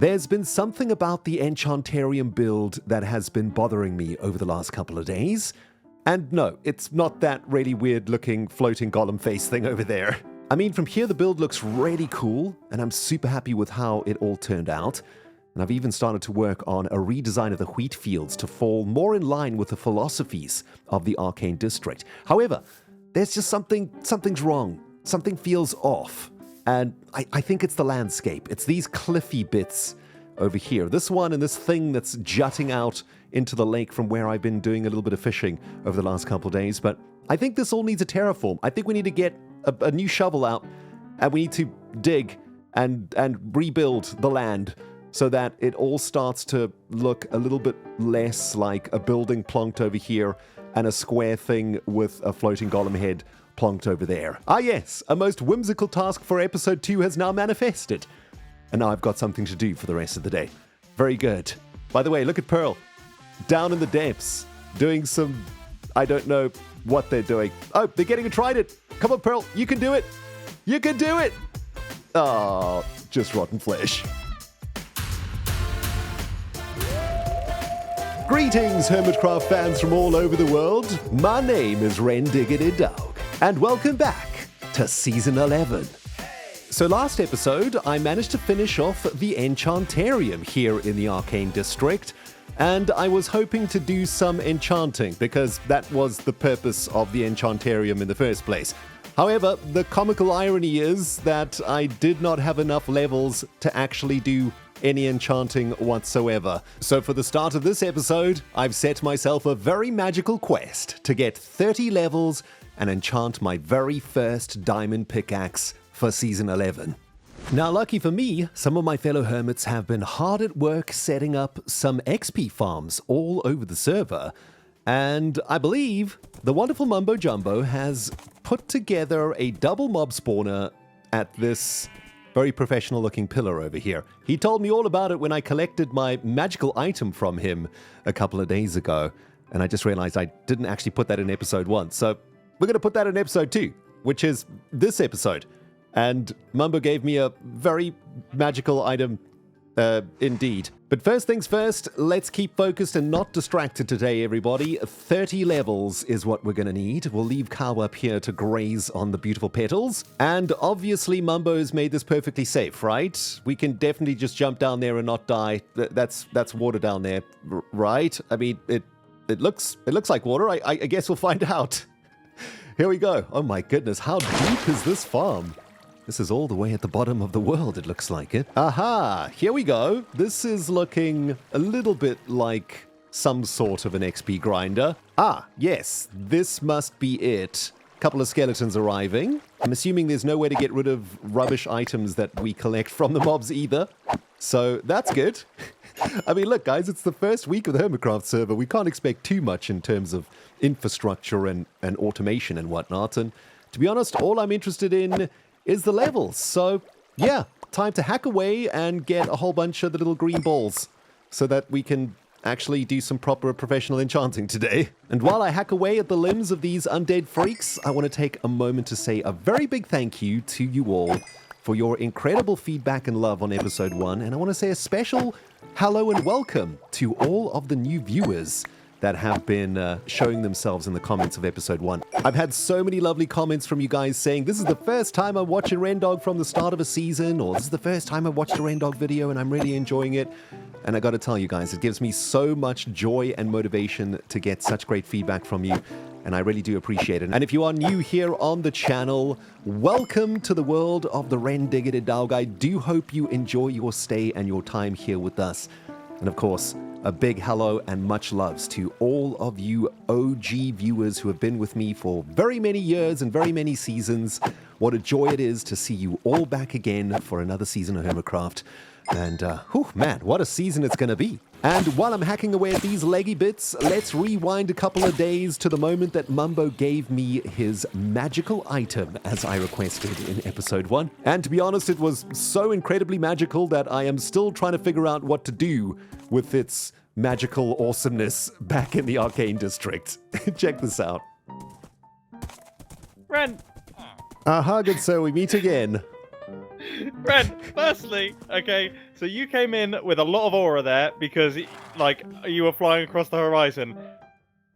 There's been something about the Enchantarium build that has been bothering me over the last couple of days. And no, it's not that really weird-looking floating golem face thing over there. I mean, from here the build looks really cool, and I'm super happy with how it all turned out. And I've even started to work on a redesign of the wheat fields to fall more in line with the philosophies of the Arcane district. However, there's just something's wrong. Something feels off. And I think it's the landscape. It's these cliffy bits over here. This one and this thing that's jutting out into the lake from where I've been doing a little bit of fishing over the last couple of days. But I think this all needs a terraform. I think we need to get a new shovel out, and we need to dig and rebuild the land so that it all starts to look a little bit less like a building plonked over here and a square thing with a floating golem head plonked over there. Ah yes, a most whimsical task for episode 2 has now manifested. And now I've got something to do for the rest of the day. Very good. By the way, look at Pearl. Down in the depths, doing some... I don't know what they're doing. Oh, they're getting a trident. Come on, Pearl. You can do it. You can do it. Oh, just rotten flesh. Greetings, HermitCraft fans from all over the world. My name is Rendog, and welcome back to Season 11. So last episode, I managed to finish off the Enchantarium here in the Arcane district, and I was hoping to do some enchanting, because that was the purpose of the Enchantarium in the first place. However, the comical irony is that I did not have enough levels to actually do any enchanting whatsoever. So for the start of this episode, I've set myself a very magical quest to get 30 levels and enchant my very first diamond pickaxe for Season 11. Now, lucky for me, some of my fellow hermits have been hard at work setting up some XP farms all over the server, and I believe the wonderful Mumhoe Jumhoe has put together a double mob spawner at this very professional looking pillar over here. He told me all about it when I collected my magical item from him a couple of days ago, and I just realized I didn't actually put that in episode 1, so we're going to put that in episode 2, which is this episode. And Mumhoe gave me a very magical item indeed. But first things first, let's keep focused and not distracted today, everybody. 30 levels is what we're going to need. We'll leave Cow up here to graze on the beautiful petals. And obviously, Mumhoe's made this perfectly safe, right? We can definitely just jump down there and not die. That's water down there, right? I mean, it looks like water. I guess we'll find out. Here we go. Oh my goodness, how deep is this farm? This is all the way at the bottom of the world, it looks like it. Aha, here we go. This is looking a little bit like some sort of an XP grinder. Ah, yes, this must be it. Couple of skeletons arriving. I'm assuming there's no way to get rid of rubbish items that we collect from the mobs either. So that's good. I mean, look, guys, it's the first week of the HermitCraft server. We can't expect too much in terms of infrastructure and automation and whatnot. And to be honest, all I'm interested in is the levels. So, yeah, time to hack away and get a whole bunch of the little green balls so that we can actually do some proper professional enchanting today. And while I hack away at the limbs of these undead freaks, I want to take a moment to say a very big thank you to you all for your incredible feedback and love on episode 1. And I want to say a special hello and welcome to all of the new viewers that have been showing themselves in the comments of episode 1. I've had so many lovely comments from you guys saying, this is the first time I'm watching Rendog from the start of a season, or this is the first time I've watched a Rendog video and I'm really enjoying it. And I gotta tell you guys, it gives me so much joy and motivation to get such great feedback from you, and I really do appreciate it. And if you are new here on the channel, welcome to the world of the Rendog. I do hope you enjoy your stay and your time here with us. And of course, a big hello and much loves to all of you OG viewers who have been with me for very many years and very many seasons. What a joy it is to see you all back again for another season of HermitCraft. And, man, what a season it's going to be. And while I'm hacking away at these leggy bits, let's rewind a couple of days to the moment that Mumhoe gave me his magical item, as I requested in episode 1. And to be honest, it was so incredibly magical that I am still trying to figure out what to do with its magical awesomeness back in the Arcane district. Check this out. Ren! Aha, good sir, we meet again. Ren, firstly, okay, So you came in with a lot of aura there because, like, you were flying across the horizon.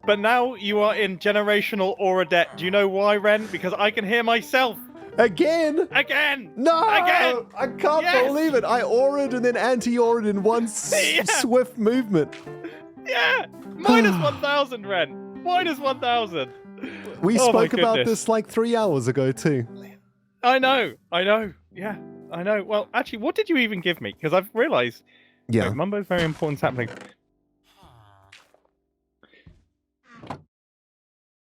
But now you are in generational aura debt. Do you know why, Ren? Because I can hear myself. Again? Again! No! Again! I can't believe it. I aura'd and then anti-aura'd in one swift movement. Yeah! Minus 1,000, Ren. Minus 1,000. We spoke about this like 3 hours ago, too. I know. Yeah, I know. Well, actually, what did you even give me? Because I've realised... Yeah. Mumbo's very important sapling.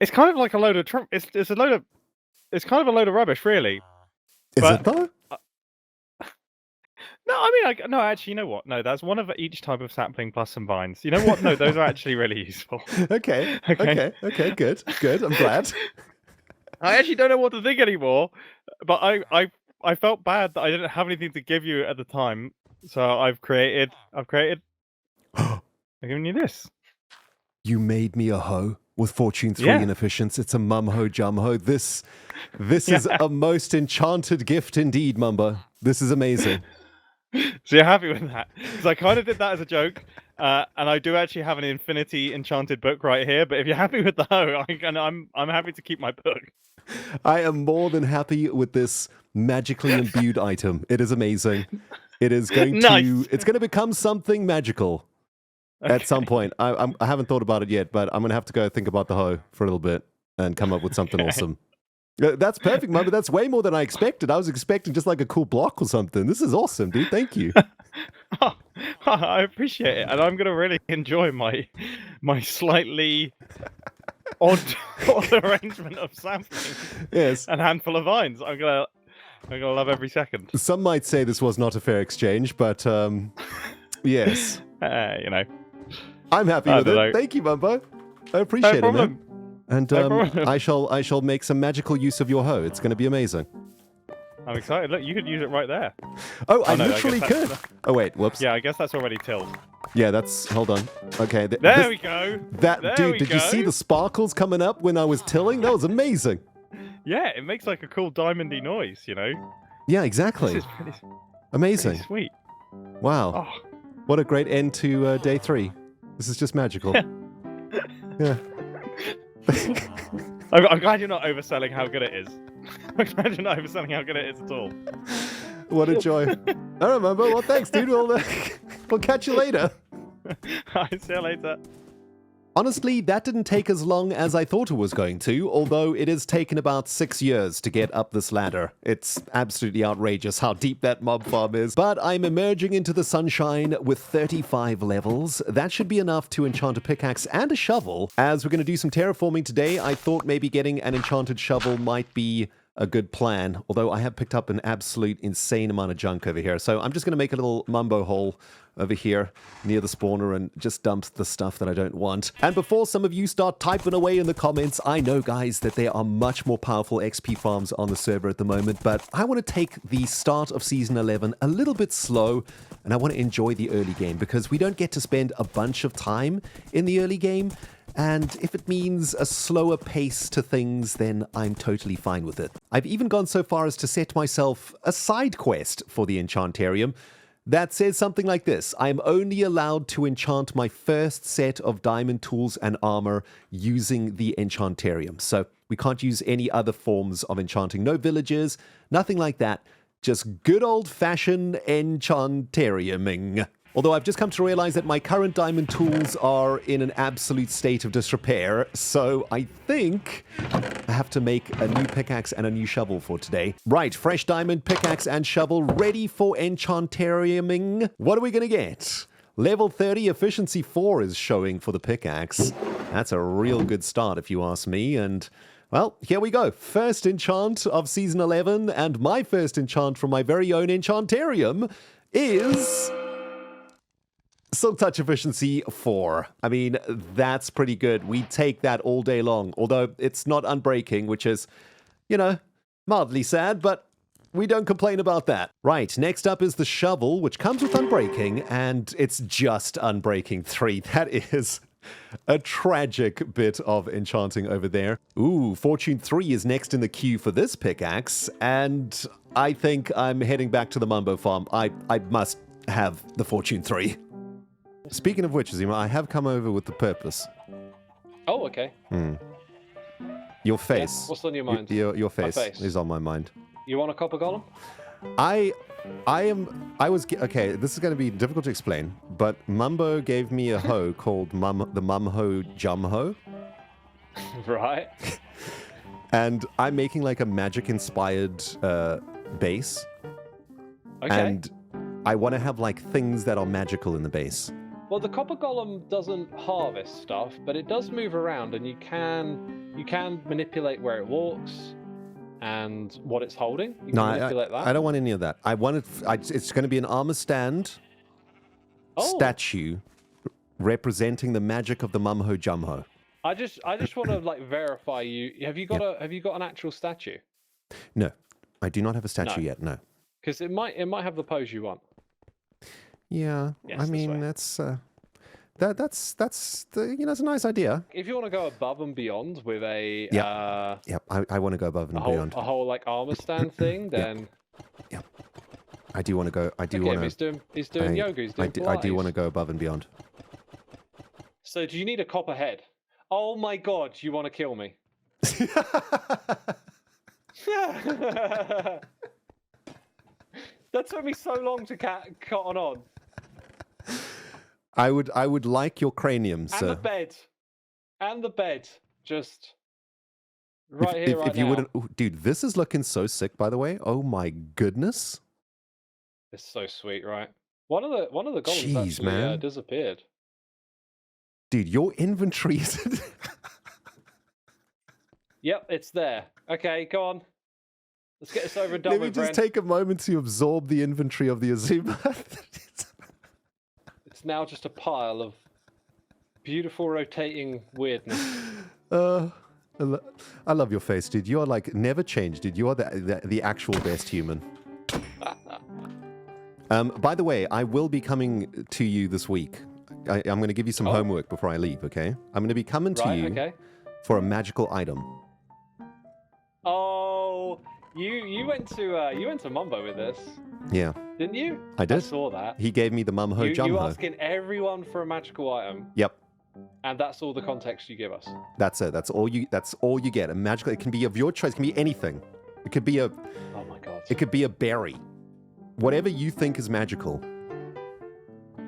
It's kind of like a load of... It's a load of... It's kind of a load of rubbish, really. Is it, though? No, I mean, no, actually, you know what? No, that's one of each type of sapling plus some vines. You know what? No, those are actually really useful. Okay, good. I'm glad. I actually don't know what to think anymore, but I felt bad that I didn't have anything to give you at the time, so I've created... I'm giving you this. You made me a hoe with Fortune 3 in efficiency. It's a Mumhoe Jumhoe. This is a most enchanted gift indeed, Mumbo. This is amazing. So you're happy with that? Because I kind of did that as a joke, and I do actually have an Infinity Enchanted book right here. But if you're happy with the hoe, I'm happy to keep my book. I am more than happy with this magically imbued item. It is amazing. It is going to it's going to become something magical at some point. I haven't thought about it yet, but I'm going to have to go think about the hoe for a little bit and come up with something awesome. That's perfect, Mum, but that's way more than I expected. I was expecting just like a cool block or something. This is awesome, dude. Thank you. I appreciate it, and I'm going to really enjoy my slightly odd arrangement of sampling. Yes. And handful of vines. I'm gonna love every second. Some might say this was not a fair exchange, but yes. You know. I'm happy with it. Thank you, Mumbo. I appreciate it, man. And I shall make some magical use of your hoe. It's going to be amazing. I'm excited. Look, you could use it right there. Oh, I literally could. Oh, wait, whoops. Yeah, I guess that's already tilled. Yeah, that's... Hold on. Okay. There we go. Dude, did you see the sparkles coming up when I was tilling? That was amazing. Yeah, it makes like a cool diamondy noise, you know? Yeah, exactly. This is pretty, amazing. Pretty sweet. Wow. Oh. What a great end to day 3. This is just magical. Yeah. I'm glad you're not overselling how good it is. I'm glad you're not overselling how good it is at all. What a joy. I remember. Well, thanks, dude. We'll catch you later. Alright, see you later. Honestly, that didn't take as long as I thought it was going to, although it has taken about 6 years to get up this ladder. It's absolutely outrageous how deep that mob farm is. But I'm emerging into the sunshine with 35 levels. That should be enough to enchant a pickaxe and a shovel. As we're going to do some terraforming today, I thought maybe getting an enchanted shovel might be a good plan, although I have picked up an absolute insane amount of junk over here. So I'm just going to make a little mumbo hole over here near the spawner and just dump the stuff that I don't want. And before some of you start typing away in the comments, I know, guys, that there are much more powerful XP farms on the server at the moment, but I want to take the start of Season 11 a little bit slow, and I want to enjoy the early game because we don't get to spend a bunch of time in the early game. And if it means a slower pace to things, then I'm totally fine with it. I've even gone so far as to set myself a side quest for the Enchantarium that says something like this: I'm only allowed to enchant my first set of diamond tools and armor using the Enchantarium. So we can't use any other forms of enchanting. No villages, nothing like that. Just good old-fashioned Enchantariuming. Although I've just come to realize that my current diamond tools are in an absolute state of disrepair, so I think I have to make a new pickaxe and a new shovel for today. Right, fresh diamond, pickaxe, and shovel ready for Enchantariuming. What are we going to get? Level 30, efficiency 4 is showing for the pickaxe. That's a real good start if you ask me, and... well, here we go. First enchant of Season 11, and my first enchant from my very own Enchantarium is... Silk Touch efficiency 4. I mean, that's pretty good. We take that all day long. Although it's not unbreaking, which is, you know, mildly sad, but we don't complain about that. Right, next up is the shovel, which comes with unbreaking, and it's just unbreaking 3. That is a tragic bit of enchanting over there. Ooh, Fortune 3 is next in the queue for this pickaxe, and I think I'm heading back to the Mumbo farm. I must have the Fortune 3. Speaking of which, Xisuma, I have come over with the purpose. Oh, okay. Your face. Yeah. What's on your mind? Your face, face is on my mind. You want a copper golem? Okay, this is going to be difficult to explain, but Mumbo gave me a hoe called the Mumhoe Jumhoe. Right. And I'm making like a magic-inspired base. Okay. And I want to have like things that are magical in the base. Well, the copper golem doesn't harvest stuff, but it does move around, and you can manipulate where it walks and what it's holding. You can manipulate that. I don't want any of that. It's going to be an armor stand statue representing the magic of the Mumhoe Jumhoe. I just want to like verify you. Have you got an actual statue? No, I do not have a statue yet. No. Because it might have the pose you want. Yeah, yes, I mean that's it's a nice idea. If you want to go above and beyond with a I want to go above and beyond. A whole like armor stand thing, then I do want to go. I do want to. He's doing yoga. He's doing Pilates. I do want to go above and beyond. So, do you need a copper head? Oh my God! You want to kill me? That took me so long to cotton on. I would like your cranium, sir. And the bed. Just right here, if you wouldn't, dude, this is looking so sick, by the way. Oh my goodness. It's so sweet, right? One of the golems actually disappeared. Dude, your inventory is... Yep, it's there. Okay, go on. Let's get this over and done with, Let me just take a moment to absorb the inventory of the Xisuma. It's now just a pile of beautiful rotating weirdness. I love your face, dude. You are like never changed, dude. You are the actual best human. By the way, I will be coming to you this week. I'm going to give you some homework before I leave, okay? I'm going to be coming to you for a magical item. Oh, you went to Mumbo with this. Yeah. Didn't you? I did. I saw that. He gave me the Mumhoe Jumhoe. You asking everyone for a magical item. Yep. And that's all the context you give us. That's it. That's all you get. A magical. It can be of your choice. It can be anything. It could be a. Oh my God. It could be a berry. Whatever you think is magical.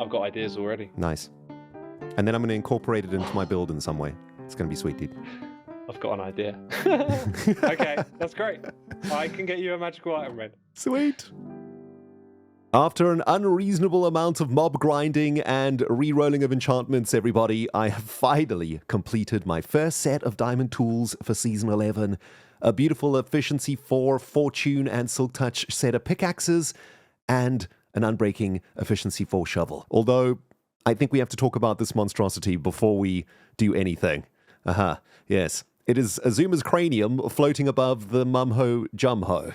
I've got ideas already. Nice. And then I'm going to incorporate it into my build in some way. It's going to be sweet, dude. I've got an idea. Okay, that's great. I can get you a magical item, Red. Sweet. After an unreasonable amount of mob grinding and re-rolling of enchantments, everybody, I have finally completed my first set of diamond tools for Season 11. A beautiful Efficiency 4 Fortune and Silk Touch set of pickaxes, and an unbreaking Efficiency 4 shovel. Although, I think we have to talk about this monstrosity before we do anything. Yes. It is Xisuma's cranium floating above the Mumhoe Jumhoe.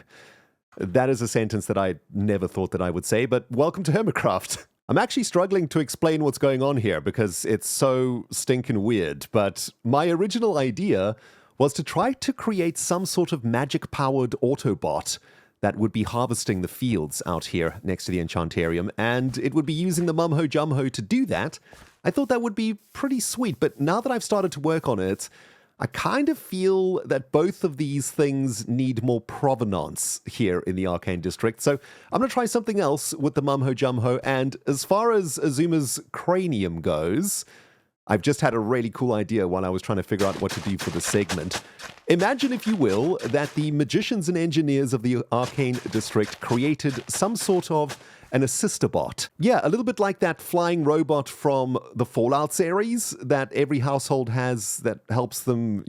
That is a sentence that I never thought that I would say, but welcome to HermitCraft. I'm actually struggling to explain what's going on here because it's so stinking weird, but my original idea was to try to create some sort of magic-powered Autobot that would be harvesting the fields out here next to the Enchantarium, and it would be using the Mumhoe Jumhoe to do that. I thought that would be pretty sweet, but now that I've started to work on it, I kind of feel that both of these things need more provenance here in the Arcane District, so I'm going to try something else with the Mumhoe Jumhoe, and as far as Xisuma's cranium goes, I've just had a really cool idea while I was trying to figure out what to do for the segment. Imagine, if you will, that the magicians and engineers of the Arcane District created some sort of an assister bot. Yeah, a little bit like that flying robot from the Fallout series that every household has that helps them,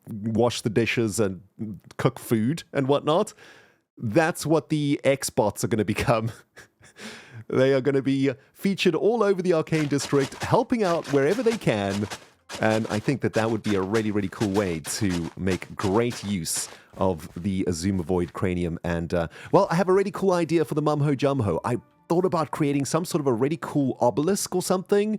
wash the dishes and cook food and whatnot. That's what the X-bots are going to become. They are going to be featured all over the Arcane District, helping out wherever they can. And I think that would be a really, really cool way to make great use of the Xisumavoid cranium. And, I have a really cool idea for the Mumhoe Jumhoe. I thought about creating some sort of a really cool obelisk or something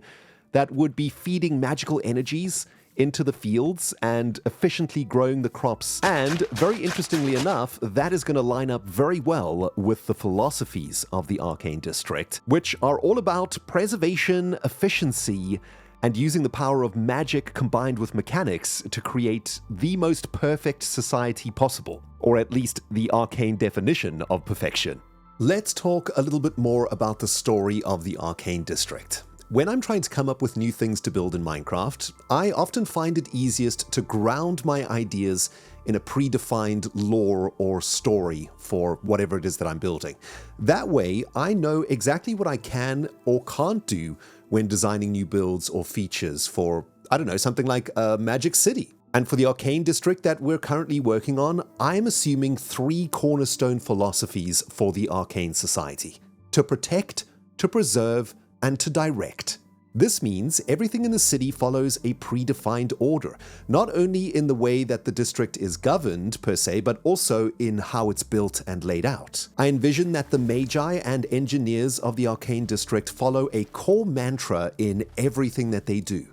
that would be feeding magical energies into the fields and efficiently growing the crops. And very interestingly enough, that is going to line up very well with the philosophies of the Arcane District, which are all about preservation, efficiency, and using the power of magic combined with mechanics to create the most perfect society possible, or at least the arcane definition of perfection. Let's talk a little bit more about the story of the Arcane District. When I'm trying to come up with new things to build in Minecraft, I often find it easiest to ground my ideas in a predefined lore or story for whatever it is that I'm building. That way, I know exactly what I can or can't do when designing new builds or features for, I don't know, something like a Magic City. And for the Arcane District that we're currently working on, I'm assuming 3 cornerstone philosophies for the Arcane Society: to protect, to preserve, and to direct. This means everything in the city follows a predefined order, not only in the way that the district is governed per se, but also in how it's built and laid out. I envision that the Magi and engineers of the Arcane District follow a core mantra in everything that they do: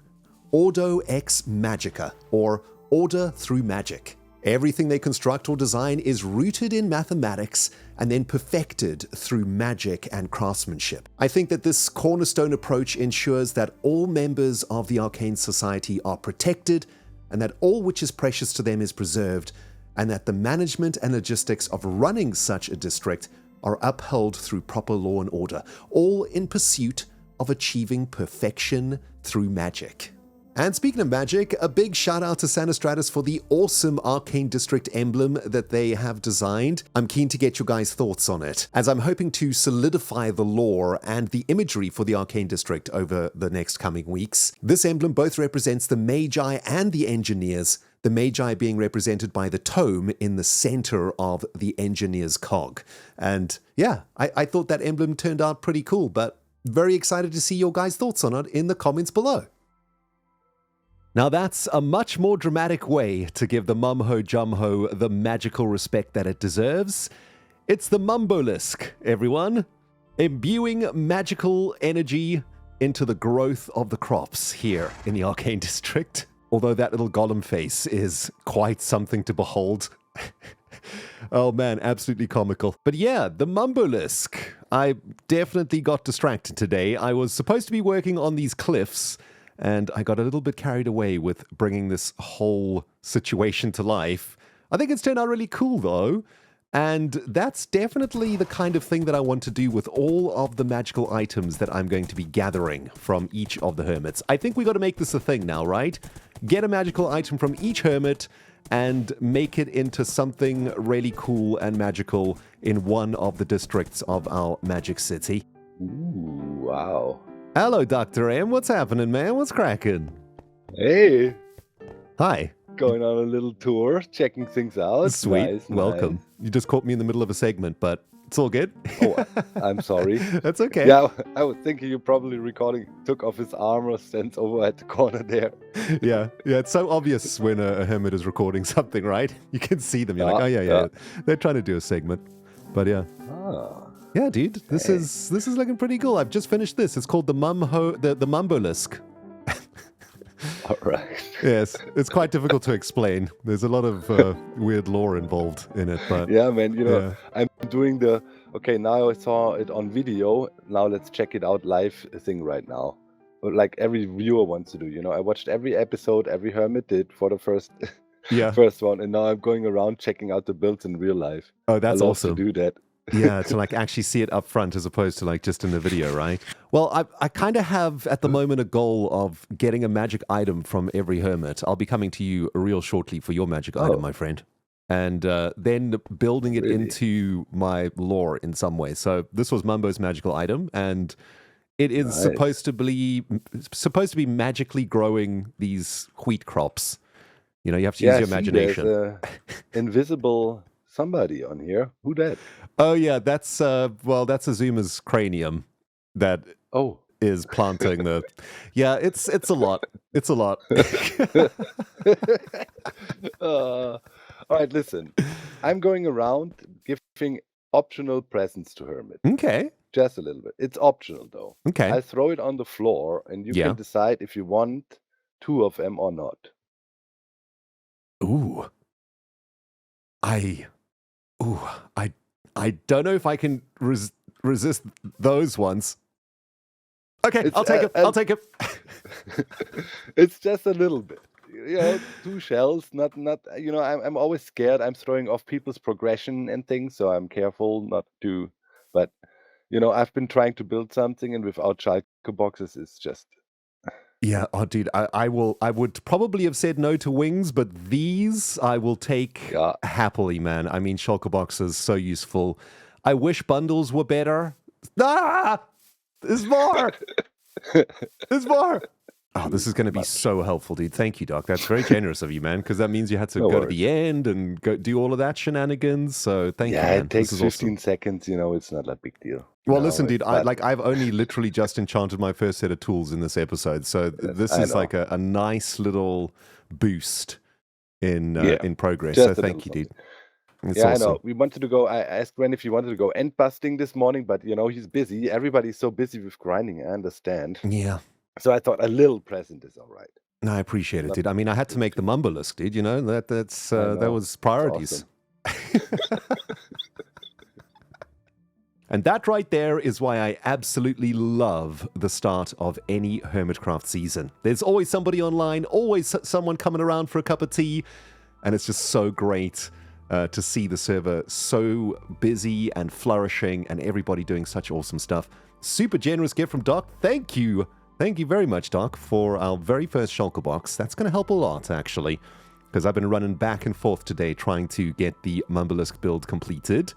Ordo ex Magica, or order through magic. Everything they construct or design is rooted in mathematics and then perfected through magic and craftsmanship. I think that this cornerstone approach ensures that all members of the Arcane Society are protected, and that all which is precious to them is preserved, and that the management and logistics of running such a district are upheld through proper law and order, all in pursuit of achieving perfection through magic. And speaking of magic, a big shout out to Sanastratus for the awesome Arcane District emblem that they have designed. I'm keen to get your guys' thoughts on it, as I'm hoping to solidify the lore and the imagery for the Arcane District over the next coming weeks. This emblem both represents the Magi and the engineers, the Magi being represented by the tome in the center of the engineer's cog. And yeah, I thought that emblem turned out pretty cool, but very excited to see your guys' thoughts on it in the comments below. Now that's a much more dramatic way to give the Mumhoe Jumhoe the magical respect that it deserves. It's the Mumbolisk, everyone. Imbuing magical energy into the growth of the crops here in the Arcane District. Although that little golem face is quite something to behold. Oh man, absolutely comical. But yeah, the Mumbolisk. I definitely got distracted today. I was supposed to be working on these cliffs, and I got a little bit carried away with bringing this whole situation to life. I think it's turned out really cool, though. And that's definitely the kind of thing that I want to do with all of the magical items that I'm going to be gathering from each of the hermits. I think we got to make this a thing now, right? Get a magical item from each hermit and make it into something really cool and magical in one of the districts of our Magic City. Ooh, wow. Hello, Dr. M. What's happening, man? What's cracking? Hey. Hi. Going on a little tour, checking things out. Sweet. Nice, welcome. Nice. You just caught me in the middle of a segment, but it's all good. Oh, I'm sorry. That's okay. Yeah, I was thinking you're probably recording, took off his armor, stands over at the corner there. Yeah, it's so obvious when a hermit is recording something, right? You can see them. You're like, oh, yeah. They're trying to do a segment. But yeah. Ah. Yeah, dude, this is looking pretty cool. I've just finished this. It's called the Mumbolisk. All right. Yes, it's quite difficult to explain. There's a lot of weird lore involved in it, but yeah, man. I'm doing okay. Now I saw it on video. Now let's check it out live thing right now. But like every viewer wants to do. I watched every episode every hermit did for the first one, and now I'm going around checking out the builds in real life. Oh, that's I love awesome. to do that. Yeah, to like actually see it up front as opposed to like just in the video, right? Well, I kind of have at the moment a goal of getting a magic item from every hermit. I'll be coming to you real shortly for your magic item, my friend. And then building it into my lore in some way. So this was Mumbo's magical item, and it is supposed to be magically growing these wheat crops. You have to use your imagination. There's invisible somebody on here. Who that? Oh yeah, that's Xisuma's Cranium that is planting the. Yeah, it's a lot. It's a lot. All right, listen. I'm going around giving optional presents to hermit. Okay. Just a little bit. It's optional though. Okay. I throw it on the floor, and you can decide if you want 2 of them or not. Ooh. I don't know if I can resist those ones. Okay, I'll take it. I'll take it. It's just a little bit. 2 shells, not. I'm always scared. I'm throwing off people's progression and things, so I'm careful not to. But I've been trying to build something, and without Schalke boxes, it's just. Yeah, oh, dude, I would probably have said no to wings, but these I will take happily, man. I mean, shulker boxes, so useful. I wish bundles were better. Ah! There's more! There's more! Oh, this is going to be so helpful, dude. Thank you, Doc. That's very generous of you, man, because that means you had to go to the end and go do all of that shenanigans. So thank you, man. Yeah, it takes 15 seconds. It's not a big deal. Well, listen, dude, I've only literally just enchanted my first set of tools in this episode. So this is like a nice little boost in progress. So thank you, dude. It's awesome. I know. We wanted to go. I asked Ren if he wanted to go end busting this morning, but he's busy. Everybody's so busy with grinding. I understand. Yeah. So I thought a little present is all right. No, I appreciate it, dude. I mean, I had to make the Mumbolisk, dude. That was priorities. Awesome. And that right there is why I absolutely love the start of any HermitCraft season. There's always somebody online, always someone coming around for a cup of tea, and it's just so great to see the server so busy and flourishing and everybody doing such awesome stuff. Super generous gift from Doc. Thank you. Thank you very much, Doc, for our very first shulker box. That's going to help a lot, actually, because I've been running back and forth today trying to get the Mumbolisk build completed.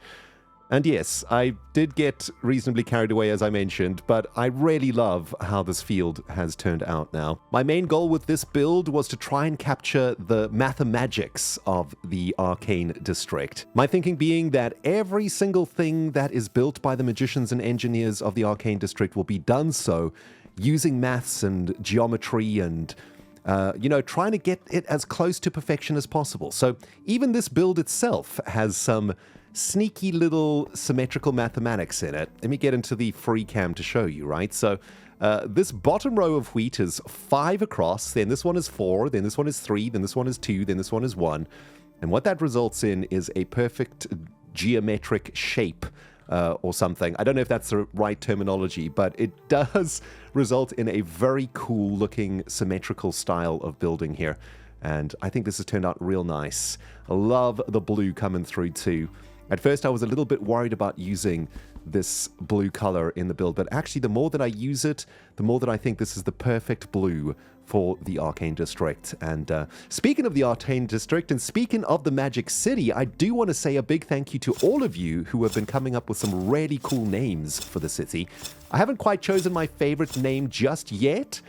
And yes, I did get reasonably carried away, as I mentioned, but I really love how this field has turned out now. My main goal with this build was to try and capture the mathamagics of the Arcane district. My thinking being that every single thing that is built by the magicians and engineers of the Arcane district will be done so using maths and geometry and, trying to get it as close to perfection as possible. So even this build itself has some sneaky little symmetrical mathematics in it. Let me get into the free cam to show you, right? So this bottom row of wheat is 5 across, then this one is 4, then this one is 3, then this one is 2, then this one is 1. And what that results in is a perfect geometric shape or something. I don't know if that's the right terminology, but it does result in a very cool looking symmetrical style of building here. And I think this has turned out real nice. I love the blue coming through too. At first I was a little bit worried about using this blue color in the build, but actually the more that I use it, the more that I think this is the perfect blue for the Arcane District. And speaking of the Arcane District and speaking of the Magic City, I do want to say a big thank you to all of you who have been coming up with some really cool names for the city. I haven't quite chosen my favorite name just yet,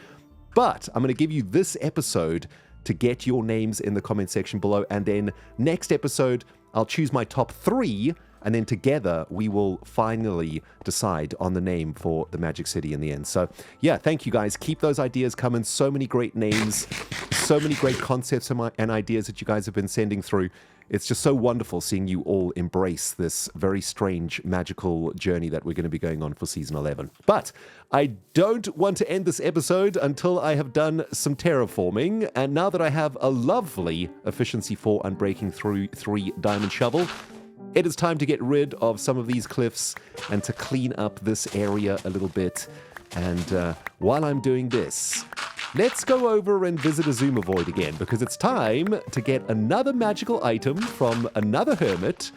but I'm going to give you this episode to get your names in the comment section below, and then next episode I'll choose my top 3, and then together we will finally decide on the name for the Magic City in the end. So yeah, thank you guys. Keep those ideas coming. So many great names, so many great concepts and ideas that you guys have been sending through. It's just so wonderful seeing you all embrace this very strange magical journey that we're going to be going on for Season 11. But I don't want to end this episode until I have done some terraforming. And now that I have a lovely Efficiency 4 Unbreaking 3 Diamond Shovel, it is time to get rid of some of these cliffs and to clean up this area a little bit. And while I'm doing this, let's go over and visit Xisumavoid again, because it's time to get another magical item from another hermit,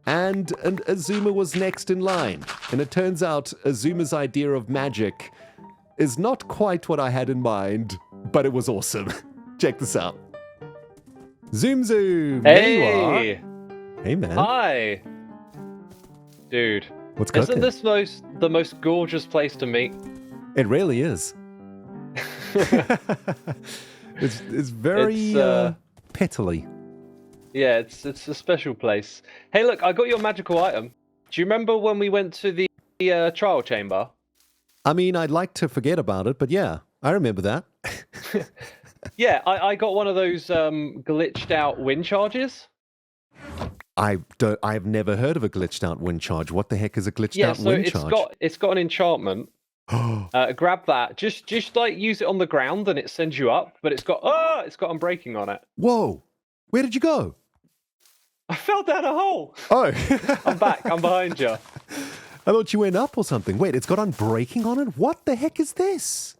and Xisuma was next in line. And it turns out Xuma's idea of magic is not quite what I had in mind, but it was awesome. Check this out. Zoom zoom! Hey! There you are. Hey, man. Hi! Dude. What's cooking? Isn't this the most gorgeous place to meet? It really is. it's very petally. Yeah, it's a special place. Hey, look, I got your magical item. Do you remember when we went to the trial chamber? I mean, I'd like to forget about it, but yeah, I remember that. Yeah, I got one of those glitched out wind charges. I've never heard of a glitched out wind charge. What the heck is a glitched out wind charge? It's got an enchantment Grab that. Just like use it on the ground and it sends you up, but it's got unbreaking on it. Whoa! Where did you go? I fell down a hole. Oh. I'm back. I'm behind you. I thought you went up or something. Wait, it's got unbreaking on it? What the heck is this?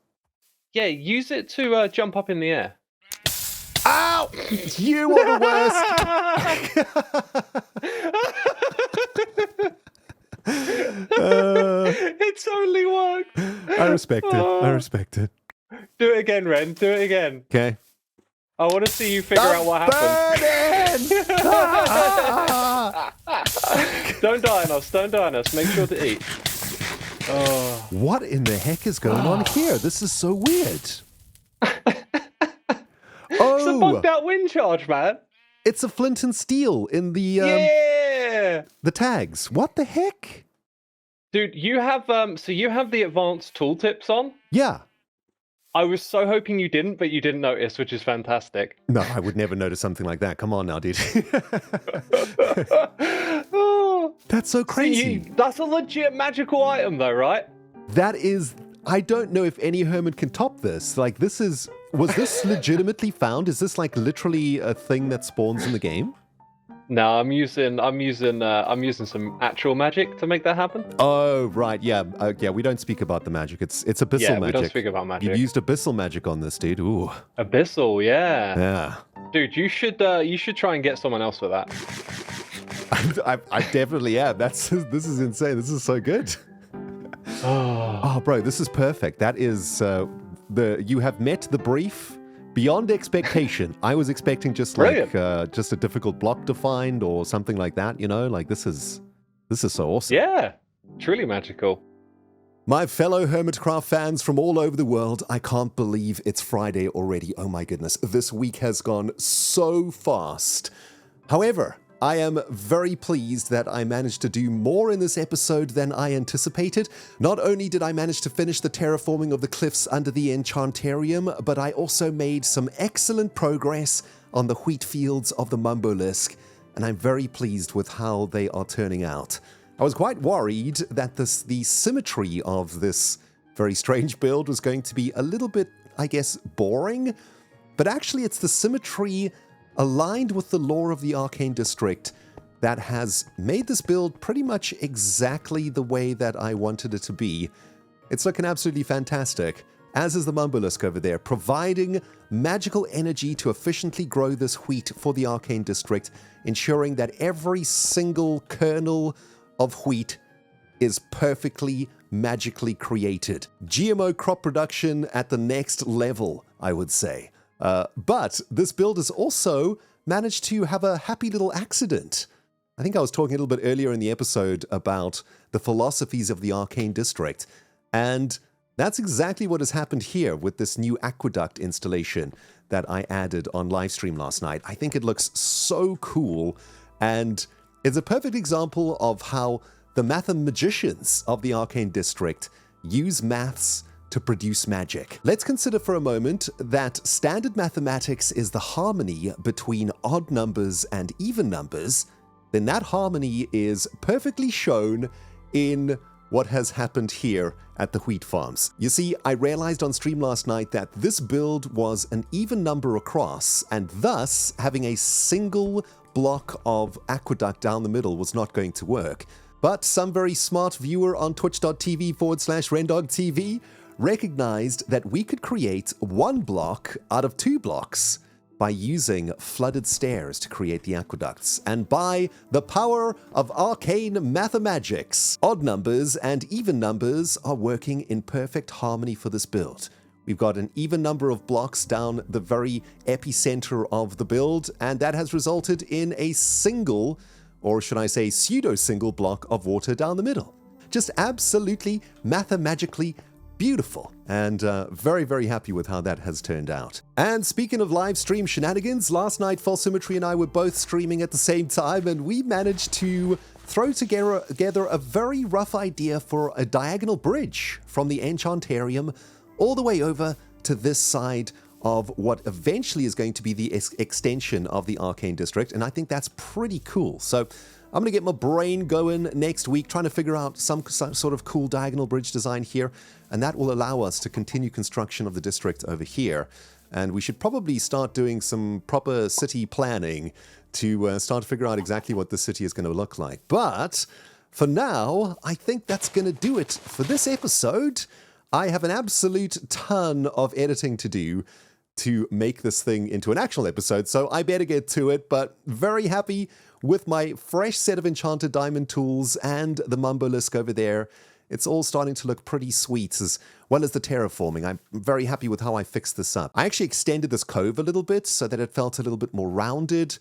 Yeah, use it to jump up in the air. Ow! You are the worst. It's only worked. I respect it. I respect it. Do it again, Ren. Do it again. Okay. I want to see you figure out what happened. Don't die on us. Don't die on us. Make sure to eat. What in the heck is going on here? This is so weird. It's a bugged out wind charge, man. It's a flint and steel in the the tags. What the heck? Dude, you have you have the advanced tooltips on? Yeah. I was so hoping you didn't, but you didn't notice, which is fantastic. No, I would never notice something like that. Come on now, dude. That's so crazy. That's a legit magical item though, right? That is, I don't know if any hermit can top this. Like, was this legitimately found? Is this like literally a thing that spawns in the game? No, I'm using some actual magic to make that happen. Oh, right, yeah, yeah. We don't speak about the magic. It's abyssal magic. Yeah, we don't speak about magic. You used abyssal magic on this, dude. Ooh. Abyssal, yeah. Yeah. Dude, you should try and get someone else for that. I definitely am. This is insane. This is so good. Oh, bro, this is perfect. That is you have met the brief. Beyond expectation. I was expecting just like just a difficult block to find or something like that, you know? Like this is so awesome. Yeah. Truly magical. My fellow HermitCraft fans from all over the world, I can't believe it's Friday already. Oh my goodness. This week has gone so fast. However, I am very pleased that I managed to do more in this episode than I anticipated. Not only did I manage to finish the terraforming of the cliffs under the Enchantarium, but I also made some excellent progress on the wheat fields of the Mumbolisk, and I'm very pleased with how they are turning out. I was quite worried that the symmetry of this very strange build was going to be a little bit, I guess, boring, but actually it's the symmetry aligned with the lore of the Arcane District that has made this build pretty much exactly the way that I wanted it to be. It's looking absolutely fantastic, as is the Mumbolisk over there, providing magical energy to efficiently grow this wheat for the Arcane District, ensuring that every single kernel of wheat is perfectly magically created. GMO crop production at the next level, I would say. But this build has also managed to have a happy little accident. I think I was talking a little bit earlier in the episode about the philosophies of the Arcane District, and that's exactly what has happened here with this new aqueduct installation that I added on livestream last night. I think it looks so cool, and it's a perfect example of how the mathemagicians of the Arcane District use maths to produce magic. Let's consider for a moment that standard mathematics is the harmony between odd numbers and even numbers. Then that harmony is perfectly shown in what has happened here at the wheat farms. You see, I realized on stream last night that this build was an even number across, and thus having a single block of aqueduct down the middle was not going to work. But some very smart viewer on twitch.tv/RendogTV recognized that we could create one block out of two blocks by using flooded stairs to create the aqueducts, and by the power of Arcane Mathamagics, odd numbers and even numbers are working in perfect harmony for this build. We've got an even number of blocks down the very epicenter of the build, and that has resulted in a single, or should I say pseudo-single block of water down the middle. Just absolutely mathemagically beautiful, and very, very happy with how that has turned out. And speaking of live stream shenanigans, last night False Symmetry and I were both streaming at the same time, and we managed to throw together a very rough idea for a diagonal bridge from the Enchantarium all the way over to this side of what eventually is going to be the extension of the Arcane District, and I think that's pretty cool. So I'm going to get my brain going next week, trying to figure out some sort of cool diagonal bridge design here, and that will allow us to continue construction of the district over here. And we should probably start doing some proper city planning to start to figure out exactly what the city is going to look like. But for now, I think that's going to do it for this episode. I have an absolute ton of editing to do to make this thing into an actual episode, so I better get to it, but very happy with my fresh set of enchanted diamond tools and the Mumbolisk over there. It's all starting to look pretty sweet, as well as the terraforming. I'm very happy with how I fixed this up. I actually extended this cove a little bit so that it felt a little bit more rounded,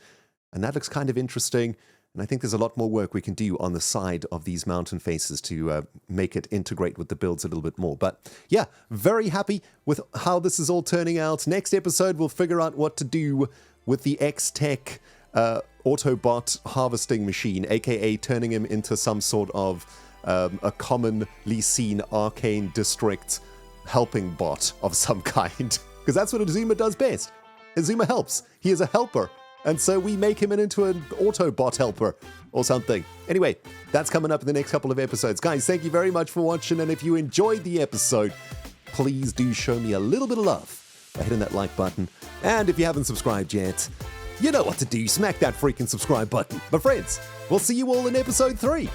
and that looks kind of interesting. And I think there's a lot more work we can do on the side of these mountain faces to make it integrate with the builds a little bit more. But yeah, very happy with how this is all turning out. Next episode, we'll figure out what to do with the X-Tech Autobot harvesting machine, aka turning him into some sort of a commonly seen Arcane district helping bot of some kind. Because that's what Xisuma does best. Xisuma helps. He is a helper. And so we make him into an Autobot helper or something. Anyway, that's coming up in the next couple of episodes. Guys, thank you very much for watching. And if you enjoyed the episode, please do show me a little bit of love by hitting that like button. And if you haven't subscribed yet, you know what to do. Smack that freaking subscribe button. My friends, we'll see you all in episode 3.